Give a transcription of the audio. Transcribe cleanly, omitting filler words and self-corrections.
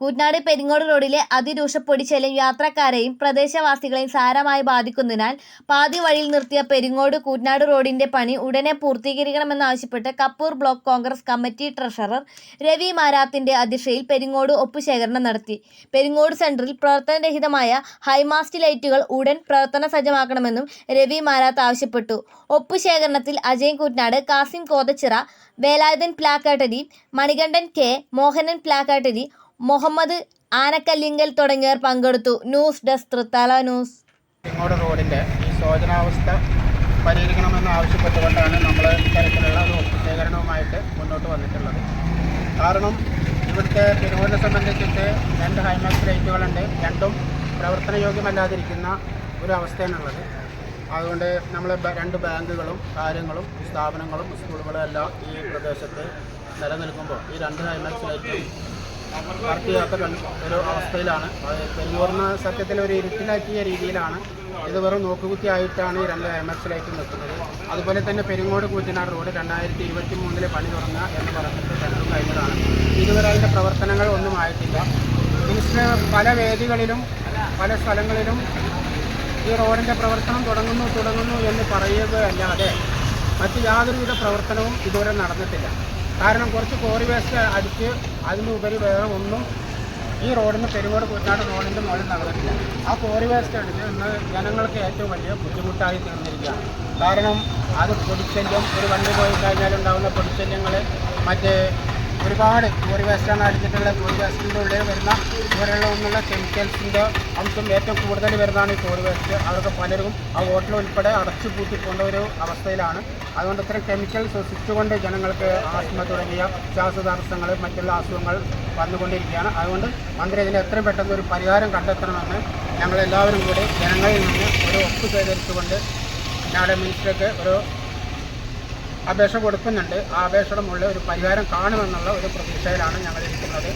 കൂറ്റനാട് പെരിങ്ങോട് റോഡിലെ അതിരൂക്ഷ പൊടിശല്യം യാത്രക്കാരെയും പ്രദേശവാസികളെയും സാരമായി ബാധിക്കുന്നതിനാൽ പാതി വഴിയിൽ നിർത്തിയ പെരിങ്ങോട് കൂറ്റനാട് റോഡിന്റെ പണി ഉടനെ പൂർത്തീകരിക്കണമെന്നാവശ്യപ്പെട്ട് Kappur block Congress committee treasurer Ravi മാരാത്തിന്റെ അധ്യക്ഷതയിൽ പെരിങ്ങോട് ഒപ്പുശേഖരണം നടത്തി. പെരിങ്ങോട് സെന്ററിൽ പ്രവർത്തനരഹിതമായ ഹൈമാസ്റ്റ് ലൈറ്റുകൾ ഉടൻ പ്രവർത്തന സജ്ജമാക്കണമെന്നും രവി മാരാത്ത് ആവശ്യപ്പെട്ടു. ഒപ്പുശേഖരണത്തിൽ അജയൻ കൂറ്റനാട്, കാസിം കോതച്ചിറ, വേലായുധൻ പ്ലാക്കാട്ടരി, മണികണ്ഠൻ കെ, മോഹനൻ പ്ലാക്കാട്ടരി, മുഹമ്മദ് ആനക്കല്ലിങ്കൽ തുടങ്ങിയവർ പങ്കെടുത്തു. News desk Thrithala news. Peringode റോഡിൻ്റെ ഈ ശോചനാവസ്ഥ പരിഹരിക്കണമെന്ന് ആവശ്യപ്പെട്ടുകൊണ്ടാണ് നമ്മൾ ഇത്തരത്തിലുള്ള ഒരു ഒപ്പുശേഖരണവുമായിട്ട് മുന്നോട്ട് വന്നിട്ടുള്ളത്. കാരണം ഇവിടുത്തെ പെരിങ്ങോടിനെ സംബന്ധിച്ചിട്ട് 2 ഹൈമാക്സ് ലൈറ്റുകളുണ്ട്. രണ്ടും പ്രവർത്തനയോഗ്യമല്ലാതിരിക്കുന്ന ഒരു അവസ്ഥയാണുള്ളത്. അതുകൊണ്ട് നമ്മൾ 2 ബാങ്കുകളും കാര്യങ്ങളും സ്ഥാപനങ്ങളും സ്കൂളുകളും എല്ലാം ഈ പ്രദേശത്ത് നിലനിൽക്കുമ്പോൾ ഈ 2 ഹൈമാക്സ് ലൈറ്റും വർക്ക് ചെയ്യാത്ത ഒരു അവസ്ഥയിലാണ്. പെരിങ്ങോടിന് സത്യത്തിൽ ഒരു ഇരുട്ടിലാക്കിയ രീതിയിലാണ്. ഇത് വെറും നോക്കുകുത്തിയായിട്ടാണ് ഈ 2 ഹൈമാക്സ് ലൈറ്റ് നിൽക്കുന്നത്. അതുപോലെ തന്നെ പെരിങ്ങോട് കൂറ്റനാട് റോഡ് 2023 പണി തുടങ്ങുക എന്ന് പറഞ്ഞിട്ട് രണ്ടും കഴിഞ്ഞതാണ്. ഇതുവരെ അതിൻ്റെ പ്രവർത്തനങ്ങൾ ഒന്നും ആയിട്ടില്ല. മിനിസ്റ്റർ പല വേദികളിലും പല സ്ഥലങ്ങളിലും ഈ റോഡിൻ്റെ പ്രവർത്തനം തുടങ്ങുന്നു എന്ന് പറയുകയല്ലാതെ മറ്റ് യാതൊരുവിധ പ്രവർത്തനവും ഇതുവരെ നടന്നിട്ടില്ല. കാരണം കുറച്ച് കോറി വേസ്റ്റ് അടിച്ച് അതിനുപരി വേറെ ഒന്നും ഈ റോഡിന് പെരിങ്ങോട് കൂറ്റനാട് റോഡിൻ്റെ മുകളിൽ നടന്നിട്ടില്ല. ആ കോറി വേസ്റ്റ് അടിച്ച് ഇന്ന് ജനങ്ങൾക്ക് ഏറ്റവും വലിയ ബുദ്ധിമുട്ടായി തീർന്നിരിക്കുകയാണ്. കാരണം അത് പൊടിശല്യം, ഒരു വണ്ടി പോയി കഴിഞ്ഞാലുണ്ടാകുന്ന പൊടിശല്യങ്ങൾ, മറ്റേ ഒരുപാട് കോറി വേസ്റ്റാണ് അടിച്ചിട്ടുള്ള കോറി വേസ്റ്റിൻ്റെ ഉള്ളിൽ വരുന്ന ഇവരുള്ള ഒന്നുള്ള കെമിക്കൽസിൻ്റെ അംശം ഏറ്റവും കൂടുതൽ വരുന്നതാണ് ഈ കോറി വേസ്റ്റ്. അവർക്ക് പലരും ആ ഹോട്ടൽ ഉൾപ്പെടെ അടച്ചു പൂട്ടിക്കൊണ്ട ഒരു അവസ്ഥയിലാണ്. അതുകൊണ്ട് ഇത്തരം കെമിക്കൽ ശ്വസിച്ചുകൊണ്ട് ജനങ്ങൾക്ക് ആസ്മ തുടങ്ങിയ ശ്വാസതടസ്സങ്ങൾ, മറ്റുള്ള അസുഖങ്ങൾ വന്നുകൊണ്ടിരിക്കുകയാണ്. അതുകൊണ്ട് മന്ത്രി ഇതിന് എത്രയും പെട്ടെന്ന് ഒരു പരിഹാരം കണ്ടെത്തണമെന്ന് ഞങ്ങളെല്ലാവരും കൂടി ജനങ്ങളിൽ നിന്ന് ഒരു ഒപ്പ് ശേഖരിച്ചുകൊണ്ട് ഞങ്ങളുടെ മിനിസ്റ്റർക്ക് ഒരു അപേക്ഷ കൊടുക്കുന്നുണ്ട്. ആ അപേക്ഷയുടെ മുകളിൽ ഒരു പരിഹാരം കാണുമെന്നുള്ള ഒരു പ്രതീക്ഷയിലാണ് ഞങ്ങളിരിക്കുന്നത്.